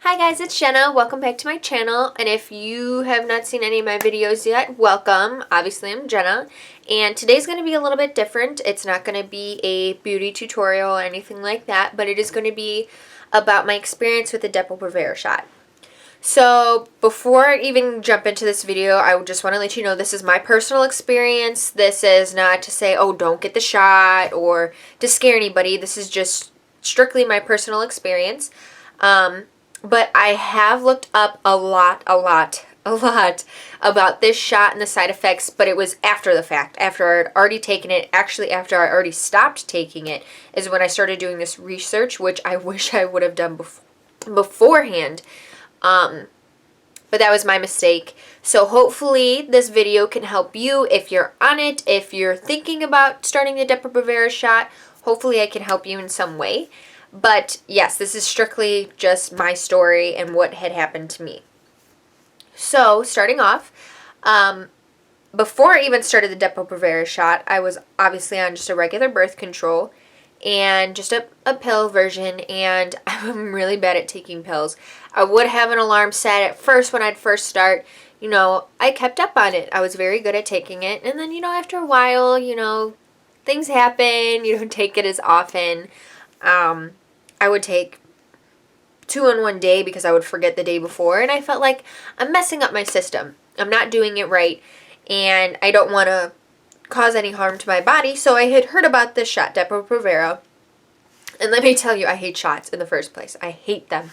Hi guys, it's Jenna. Welcome back to my channel, and if you have not seen any of my videos yet, welcome. Obviously, I'm Jenna, and today's going to be a little bit different. It's not going to be a beauty tutorial or anything like that, but it is going to be about my experience with the Depo-Provera shot. So, before I even jump into this video, I just want to let you know this is my personal experience. This is not to say, oh, don't get the shot, or to scare anybody. This is just strictly my personal experience. But I have looked up a lot about this shot and the side effects, but it was after the fact. After I had already taken it, actually after I already stopped taking it, is when I started doing this research, which I wish I would have done beforehand. But that was my mistake. So hopefully this video can help you if you're on it, if you're thinking about starting the Depo-Provera shot. Hopefully I can help you in some way. But yes, this is strictly just my story and what had happened to me. So, starting off, before I even started the Depo-Provera shot, I was obviously on just a regular birth control and just a pill version, and I'm really bad at taking pills. I would have an alarm set at first when I'd first start. You know, I kept up on it. I was very good at taking it, and then, you know, after a while, you know, things happen. You don't take it as often. I would take 2 in one day because I would forget the day before, and I felt like I'm messing up my system. I'm not doing it right, and I don't want to cause any harm to my body, so I had heard about this shot, Depo-Provera, and let me tell you, I hate shots in the first place. I hate them.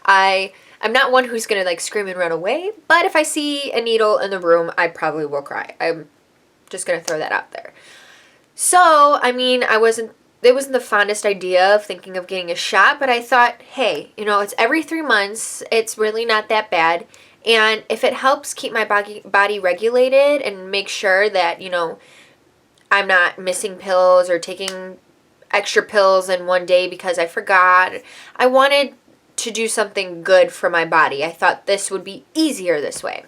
I'm not one who's going to like scream and run away, but if I see a needle in the room, I probably will cry. I'm just going to throw that out there. So, I mean, it wasn't the fondest idea of thinking of getting a shot, but I thought, hey, you know, it's every 3 months. It's really not that bad. And if it helps keep my body regulated and make sure that, you know, I'm not missing pills or taking extra pills in one day because I forgot. I wanted to do something good for my body. I thought this would be easier this way.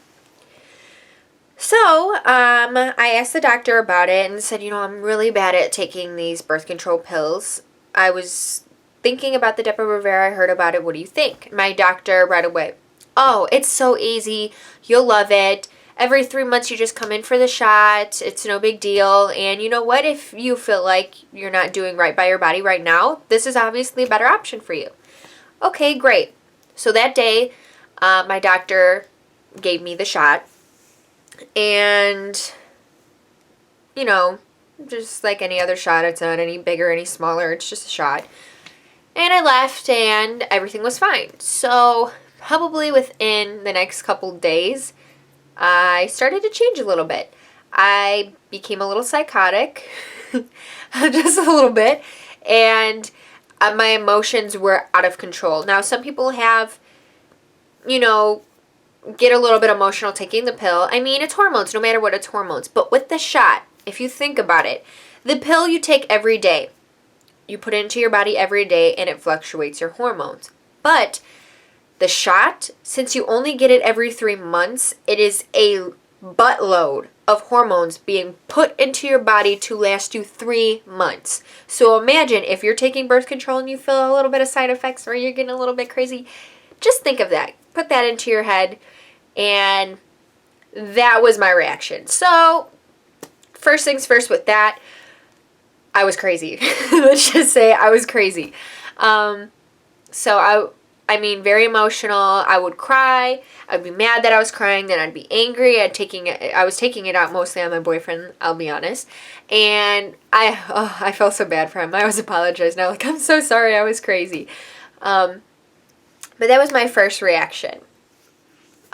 So, I asked the doctor about it and said, you know, I'm really bad at taking these birth control pills. I was thinking about the Depo-Provera. I heard about it. What do you think? My doctor right away, oh, it's so easy. You'll love it. Every 3 months you just come in for the shot. It's no big deal. And you know what? If you feel like you're not doing right by your body right now, this is obviously a better option for you. Okay, great. So that day, my doctor gave me the shot. And, you know, just like any other shot, it's not any bigger, any smaller, it's just a shot. And I left and everything was fine. So, probably within the next couple days, I started to change a little bit. I became a little psychotic, just a little bit, and my emotions were out of control. Now, some people have, you know, get a little bit emotional taking the pill. I mean, it's hormones, no matter what, it's hormones. But with the shot, if you think about it, the pill you take every day, you put it into your body every day and it fluctuates your hormones. But the shot, since you only get it every 3 months, it is a buttload of hormones being put into your body to last you 3 months. So imagine if you're taking birth control and you feel a little bit of side effects or you're getting a little bit crazy. Just think of that. Put that into your head, and that was my reaction. So, first things first with that, I was crazy. Let's just say I was crazy. So I mean, very emotional. I would cry. I'd be mad that I was crying. Then I'd be angry. I was taking it out mostly on my boyfriend, I'll be honest. And I felt so bad for him. I was apologizing. Now, like, I'm so sorry. I was crazy. But that was my first reaction.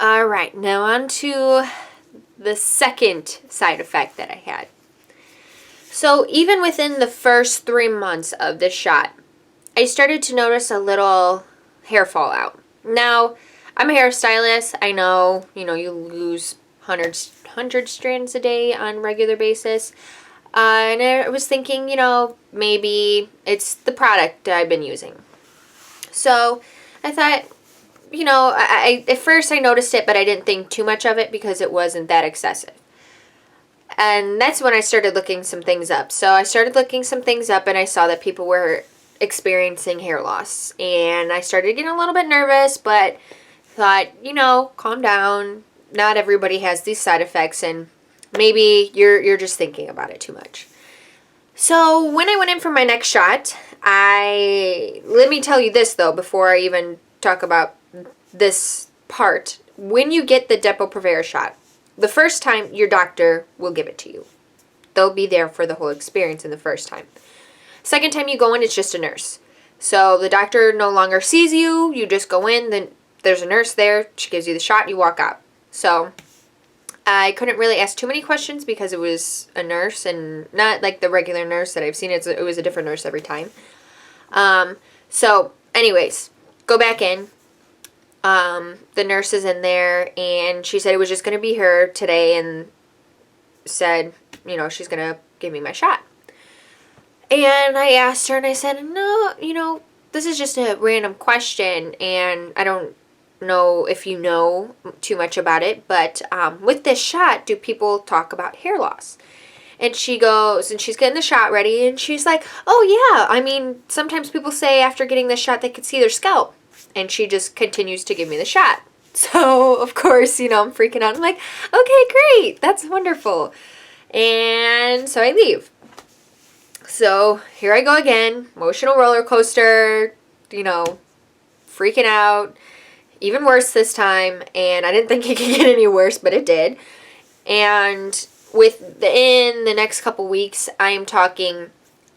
Alright, now on to the second side effect that I had. So even within the first 3 months of this shot, I started to notice a little hair fallout. Now, I'm a hairstylist. I know, you know, you lose hundred strands a day on a regular basis. And I was thinking, you know, maybe it's the product that I've been using. So I thought, you know, I at first I noticed it, but I didn't think too much of it because it wasn't that excessive. And that's when I started looking some things up. So I started looking some things up and I saw that people were experiencing hair loss. And I started getting a little bit nervous, but thought, calm down. Not everybody has these side effects, and maybe you're just thinking about it too much. So when I went in for my next shot, let me tell you this though, before I even talk about this part. When you get the Depo-Provera shot, the first time your doctor will give it to you. They'll be there for the whole experience in the first time. Second time you go in, it's just a nurse. So the doctor no longer sees you. You just go in, then there's a nurse there. She gives you the shot, you walk out. So I couldn't really ask too many questions because it was a nurse and not like the regular nurse that I've seen. It was a different nurse every time. So anyways, go back in. The nurse is in there, and she said it was just going to be her today, and said, she's going to give me my shot. And I asked her, and I said, no, this is just a random question, and I don't know if you know too much about it, but with this shot, do people talk about hair loss? And she goes, and she's getting the shot ready, and she's like, oh yeah, I mean, sometimes people say after getting the shot they could see their scalp. And she just continues to give me the shot. So, of course, I'm freaking out. I'm like, okay, great, that's wonderful. And so I leave. So here I go again, emotional roller coaster, freaking out. Even worse this time, and I didn't think it could get any worse, but it did. And within the next couple weeks, I am talking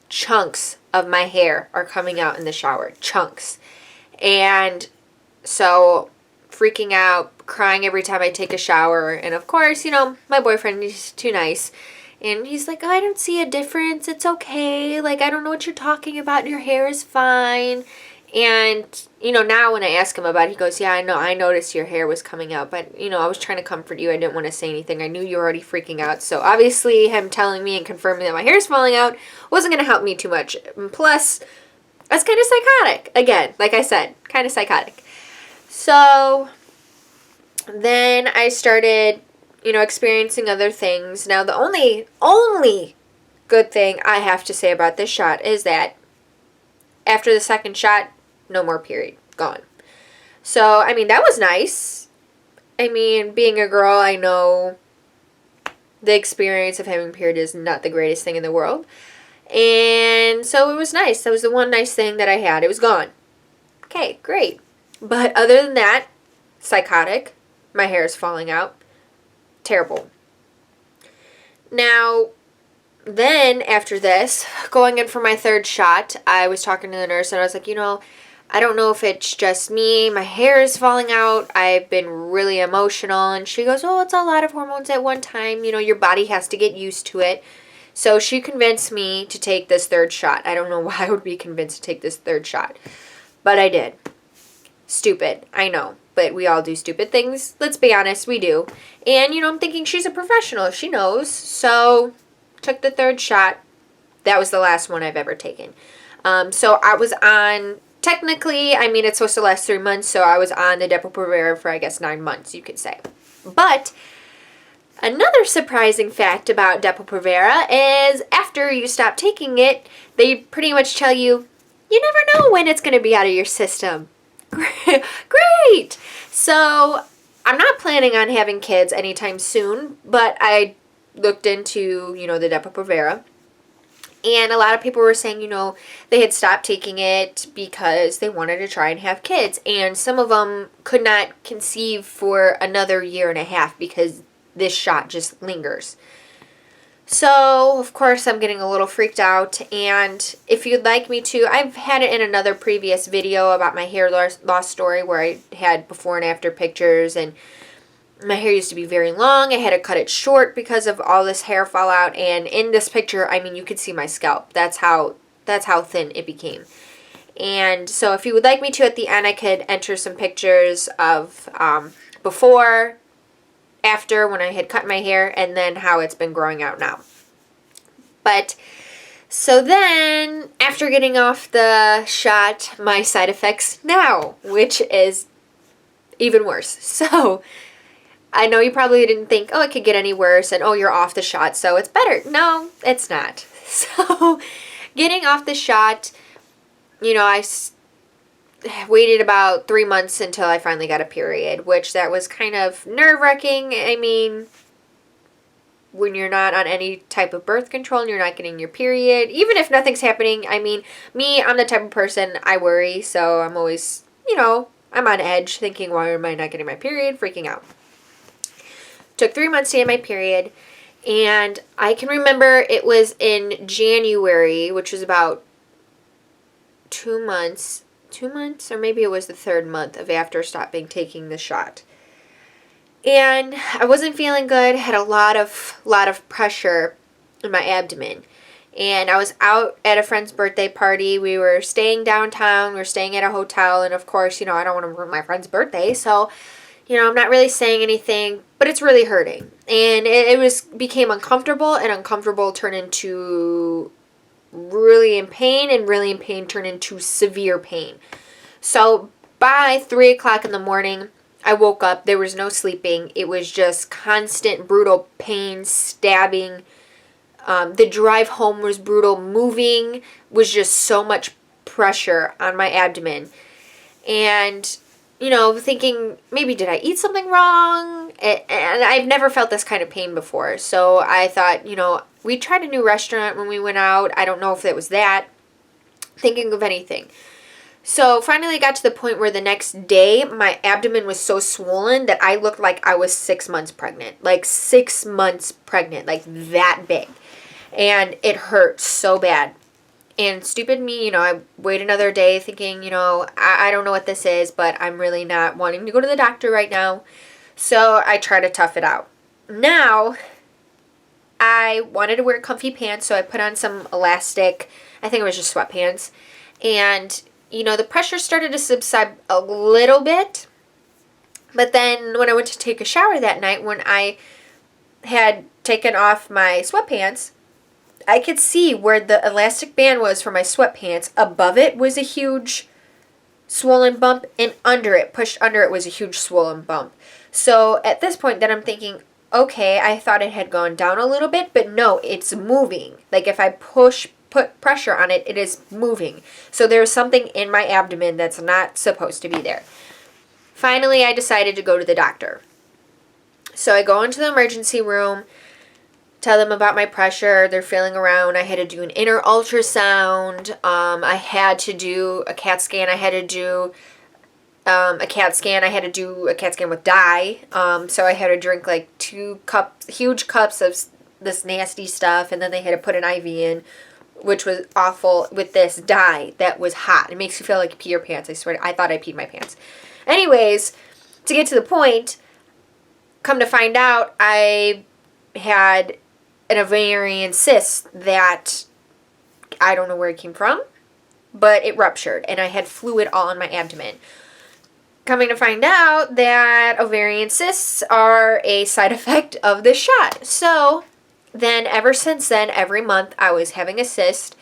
chunks of my hair are coming out in the shower. Chunks. And so freaking out, crying every time I take a shower. And of course, my boyfriend is too nice. And he's like, oh, I don't see a difference. It's okay. Like, I don't know what you're talking about. Your hair is fine. And, now when I ask him about it, he goes, yeah, I know. I noticed your hair was coming out. But, I was trying to comfort you. I didn't want to say anything. I knew you were already freaking out. So, obviously, him telling me and confirming that my hair is falling out wasn't going to help me too much. And plus, that's kind of psychotic. Again, like I said, kind of psychotic. So, then I started, experiencing other things. Now, the only good thing I have to say about this shot is that after the second shot, no more period. Gone. So, I mean, that was nice. I mean, being a girl, I know the experience of having a period is not the greatest thing in the world. And so it was nice. That was the one nice thing that I had. It was gone. Okay, great. But other than that, psychotic. My hair is falling out. Terrible. Now, then after this, going in for my third shot, I was talking to the nurse and I was like, I don't know if it's just me. My hair is falling out. I've been really emotional. And she goes, oh, it's a lot of hormones at one time. Your body has to get used to it. So she convinced me to take this third shot. I don't know why I would be convinced to take this third shot. But I did. Stupid. I know. But we all do stupid things. Let's be honest. We do. And, I'm thinking she's a professional. She knows. So took the third shot. That was the last one I've ever taken. So I was on, technically, it's supposed to last 3 months. So I was on the Depo-Provera for, I guess, 9 months, you could say. But another surprising fact about Depo-Provera is after you stop taking it, they pretty much tell you, you never know when it's going to be out of your system. Great! So I'm not planning on having kids anytime soon, but I looked into, the Depo-Provera. And a lot of people were saying, they had stopped taking it because they wanted to try and have kids. And some of them could not conceive for another 1.5 years because this shot just lingers. So, of course, I'm getting a little freaked out, and if you'd like me to, I've had it in another previous video about my hair loss story where I had before and after pictures, and my hair used to be very long. I had to cut it short because of all this hair fallout, and in this picture, you could see my scalp. That's how thin it became. And so if you would like me to, at the end, I could enter some pictures of before, after, when I had cut my hair, and then how it's been growing out now. But so then, after getting off the shot, my side effects now, which is even worse. So I know you probably didn't think, oh, it could get any worse, and oh, you're off the shot, so it's better. No, it's not. So getting off the shot, I waited about 3 months until I finally got a period, which that was kind of nerve-wracking. I mean, when you're not on any type of birth control and you're not getting your period, even if nothing's happening, I mean, I'm the type of person, I worry, so I'm always, I'm on edge thinking, why am I not getting my period? Freaking out. Took 3 months to get my period, and I can remember it was in January, which was about 2 months, or maybe it was the third month of after stopping taking the shot. And I wasn't feeling good, had a lot of pressure in my abdomen. And I was out at a friend's birthday party. We were staying downtown. We were staying at a hotel. And of course, I don't want to ruin my friend's birthday. So, I'm not really saying anything, but it's really hurting. And it became uncomfortable, and uncomfortable turned into really in pain, and really in pain turned into severe pain. So by 3 o'clock in the morning, I woke up. There was no sleeping. It was just constant, brutal pain, stabbing. The drive home was brutal. Moving was just so much pressure on my abdomen. And, thinking, maybe did I eat something wrong? And I've never felt this kind of pain before. So I thought, we tried a new restaurant when we went out. I don't know if it was that. Thinking of anything. So finally I got to the point where the next day my abdomen was so swollen that I looked like I was 6 months pregnant. Like 6 months pregnant. Like that big. And it hurt so bad. And stupid me, I wait another day thinking, I don't know what this is, but I'm really not wanting to go to the doctor right now. So I try to tough it out. Now, I wanted to wear comfy pants, so I put on some elastic, I think it was just sweatpants. And the pressure started to subside a little bit. But then when I went to take a shower that night, when I had taken off my sweatpants, I could see where the elastic band was for my sweatpants. Above it was a huge swollen bump, and pushed under it was a huge swollen bump. So at this point then I'm thinking, okay, I thought it had gone down a little bit, but no, it's moving. Like if I put pressure on it, it is moving. So there's something in my abdomen that's not supposed to be there. Finally, I decided to go to the doctor. So I go into the emergency room, tell them about my pressure. They're feeling around. I had to do an inner ultrasound. I had to do a CAT scan. I had to do a CAT scan. I had to do a CAT scan with dye. So I had to drink like huge cups of this nasty stuff, and then they had to put an IV in, which was awful, with this dye that was hot. It makes you feel like you pee your pants. I swear, I thought I peed my pants. Anyways, to get to the point, come to find out, I had an ovarian cyst that I don't know where it came from, but it ruptured, and I had fluid all in my abdomen. Coming to find out that ovarian cysts are a side effect of this shot. So then ever since then, every month I was having a cyst,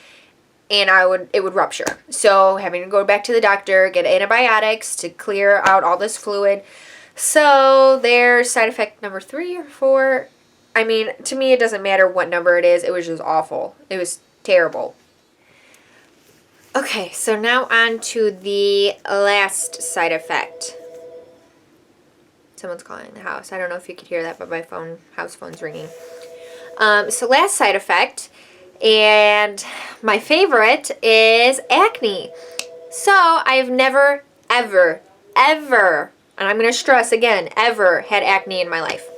and it would rupture. So having to go back to the doctor, get antibiotics to clear out all this fluid. So there's side effect number 3 or 4. I mean, to me it doesn't matter what number it is. It was just awful. It was terrible. Okay, so now on to the last side effect. Someone's calling the house. I don't know if you could hear that, but my house phone's ringing. So last side effect, and my favorite, is acne. So I've never, ever, and I'm going to stress again, ever had acne in my life.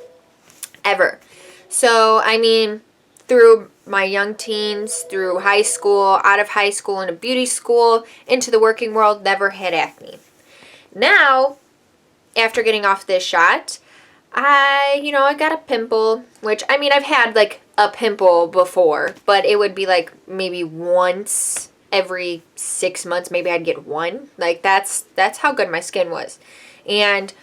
Ever. So, I mean, through my young teens, through high school, out of high school, into beauty school, into the working world, never had acne. Now, after getting off this shot, I got a pimple, which, I mean, I've had, like, a pimple before, but it would be, like, maybe once every 6 months, maybe I'd get one. Like, that's how good my skin was. And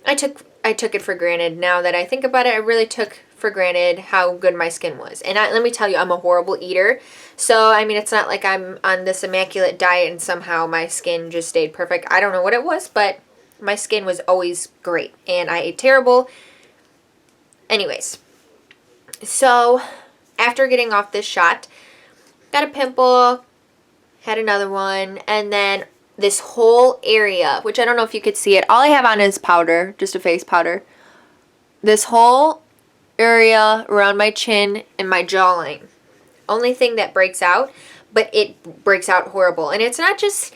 I took it for granted. Now that I think about it, I really took for granted how good my skin was. And let me tell you, I'm a horrible eater. So, I mean, it's not like I'm on this immaculate diet and somehow my skin just stayed perfect. I don't know what it was, but my skin was always great. And I ate terrible. Anyways, so after getting off this shot, got a pimple, had another one, and then this whole area, which I don't know if you could see it. All I have on is powder, just a face powder. This whole area around my chin and my jawline. Only thing that breaks out, but it breaks out horrible. And it's not just,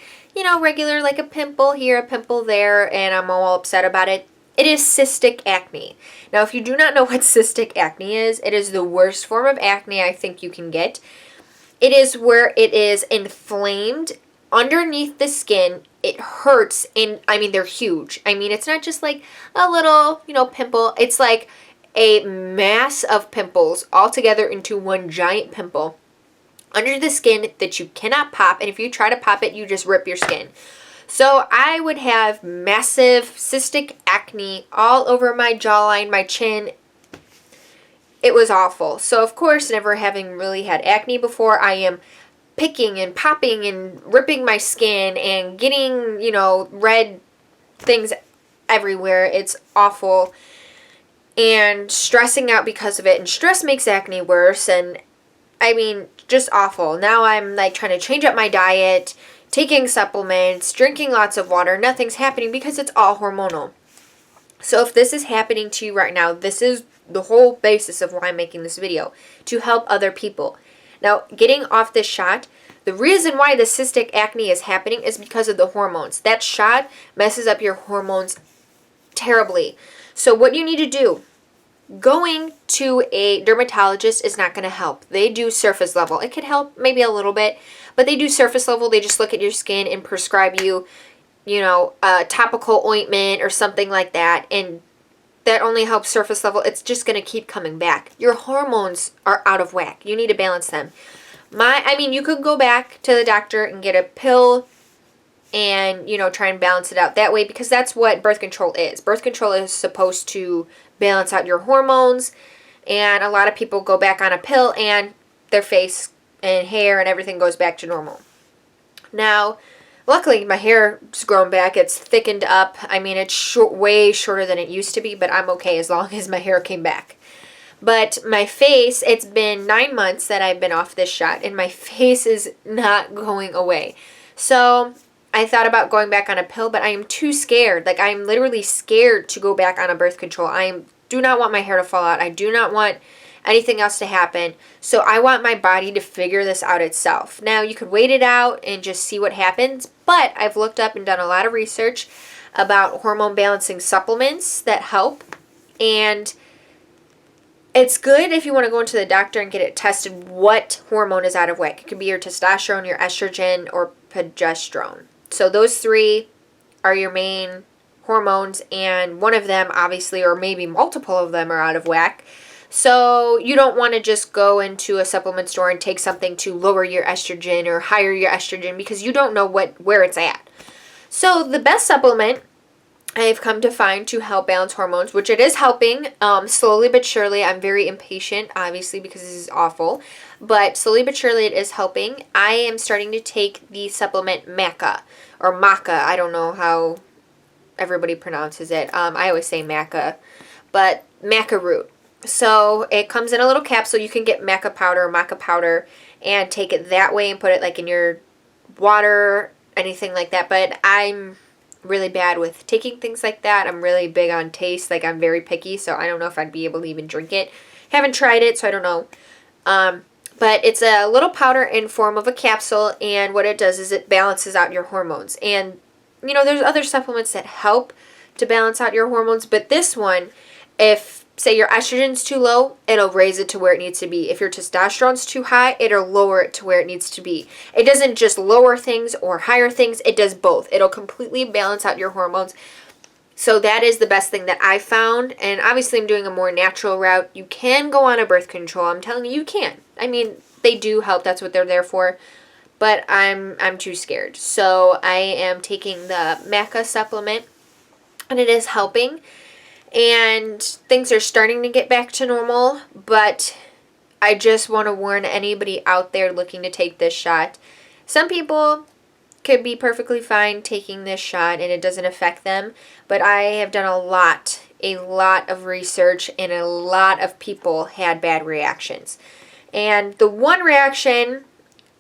regular like a pimple here, a pimple there, and I'm all upset about it. It is cystic acne. Now, if you do not know what cystic acne is, it is the worst form of acne I think you can get. It is where it is inflamed underneath the skin. It hurts, and I mean, they're huge. I mean, it's not just like a little, pimple. It's like a mass of pimples all together into one giant pimple under the skin that you cannot pop, and if you try to pop it, you just rip your skin. So I would have massive cystic acne all over my jawline, my chin. It was awful. So of course, never having really had acne before, I am picking and popping and ripping my skin and getting, red things everywhere. It's awful. And stressing out because of it. And stress makes acne worse. And I mean, just awful. Now I'm like trying to change up my diet, taking supplements, drinking lots of water. Nothing's happening because it's all hormonal. So if this is happening to you right now, this is the whole basis of why I'm making this video, to help other people. Now, getting off this shot, the reason why the cystic acne is happening is because of the hormones. That shot messes up your hormones terribly. So what you need to do, going to a dermatologist is not going to help. They do surface level. It could help maybe a little bit, but they do surface level. They just look at your skin and prescribe you, a topical ointment or something like that, and that only helps surface level. It's just going to keep coming back. Your hormones are out of whack. You need to balance them. You could go back to the doctor and get a pill and, try and balance it out that way, because that's what birth control is. Birth control is supposed to balance out your hormones, and a lot of people go back on a pill and their face and hair and everything goes back to normal. Now, luckily, my hair's grown back. It's thickened up. I mean, it's way shorter than it used to be, but I'm okay as long as my hair came back. But my face, it's been 9 months that I've been off this shot, and my face is not going away. So I thought about going back on a pill, but I am too scared. Like, I'm literally scared to go back on a birth control. Do not want my hair to fall out. I do not want anything else to happen. So I want my body to figure this out itself. Now, you could wait it out and just see what happens, but I've looked up and done a lot of research about hormone balancing supplements that help, and it's good if you want to go into the doctor and get it tested what hormone is out of whack. It could be your testosterone, your estrogen, or progesterone. So those three are your main hormones, and one of them, obviously, or maybe multiple of them, are out of whack. So you don't want to just go into a supplement store and take something to lower your estrogen or higher your estrogen, because you don't know where it's at. So the best supplement I've come to find to help balance hormones, which it is helping slowly but surely. I'm very impatient, obviously, because this is awful. But slowly but surely it is helping. I am starting to take the supplement Maca, or Maca. I don't know how everybody pronounces it. I always say Maca, but Maca root. So it comes in a little capsule. You can get Maca powder or Maca powder and take it that way and put it like in your water, anything like that. But I'm really bad with taking things like that. I'm really big on taste. Like, I'm very picky, so I don't know if I'd be able to even drink it. Haven't tried it, so I don't know. But it's a little powder in form of a capsule, and what it does is it balances out your hormones. And, there's other supplements that help to balance out your hormones, but this one, if, say, your estrogen's too low, it'll raise it to where it needs to be. If your testosterone's too high, it'll lower it to where it needs to be. It doesn't just lower things or higher things, it does both. It'll completely balance out your hormones. So that is the best thing that I found, and obviously I'm doing a more natural route. You can go on a birth control. I'm telling you, you can. I mean, they do help. That's what they're there for. But I'm too scared. So I am taking the Maca supplement, and it is helping. And things are starting to get back to normal, but I just want to warn anybody out there looking to take this shot. Some people could be perfectly fine taking this shot and it doesn't affect them, but I have done a lot of research, and a lot of people had bad reactions. And the one reaction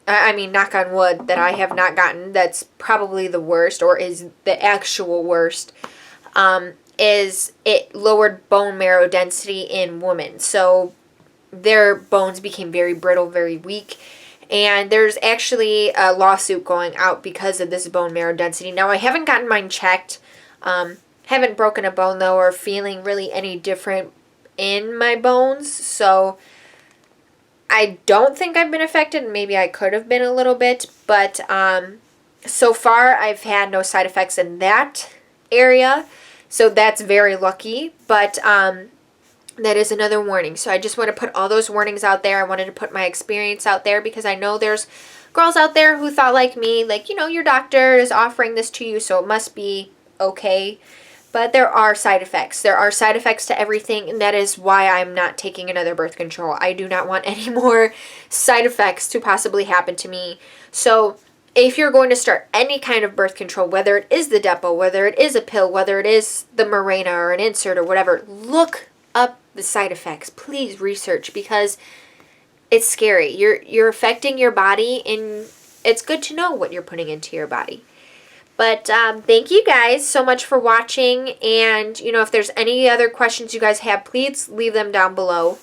I mean, knock on wood, that I have not gotten, that's probably the worst, or is the actual worst, is it lowered bone marrow density in women. So their bones became very brittle, very weak. And there's actually a lawsuit going out because of this bone marrow density. Now, I haven't gotten mine checked. Haven't broken a bone, though, or feeling really any different in my bones. So I don't think I've been affected. Maybe I could have been a little bit. But so far, I've had no side effects in that area. So that's very lucky. But that is another warning. So I just want to put all those warnings out there. I wanted to put my experience out there because I know there's girls out there who thought like me, like, you know, your doctor is offering this to you, so it must be okay. But there are side effects. There are side effects to everything, and that is why I'm not taking another birth control. I do not want any more side effects to possibly happen to me. So if you're going to start any kind of birth control, whether it is the Depo, whether it is a pill, whether it is the Mirena or an insert or whatever, look up the side effects. Please research, because it's scary. You're affecting your body, and it's good to know what you're putting into your body. But thank you guys so much for watching, and you know, if there's any other questions you guys have, please leave them down below.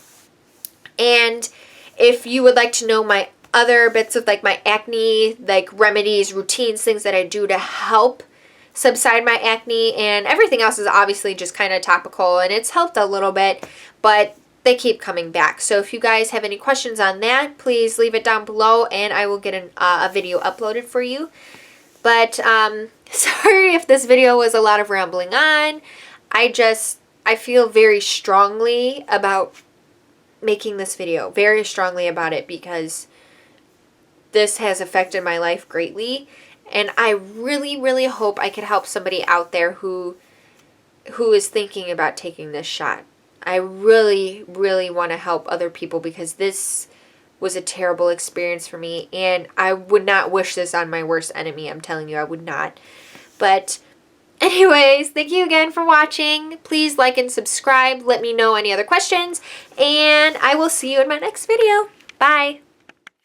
And if you would like to know my other bits of like my acne, like remedies, routines, things that I do to help subside my acne, and everything else is obviously just kind of topical, and it's helped a little bit, but they keep coming back. So if you guys have any questions on that, please leave it down below, and I will get a video uploaded for you. But sorry if this video was a lot of rambling on. I feel very strongly about making this video, very strongly about it, because this has affected my life greatly. And I really, really hope I can help somebody out there who is thinking about taking this shot. I really, really want to help other people, because this was a terrible experience for me. And I would not wish this on my worst enemy. I'm telling you, I would not. But anyways, thank you again for watching. Please like and subscribe. Let me know any other questions. And I will see you in my next video. Bye.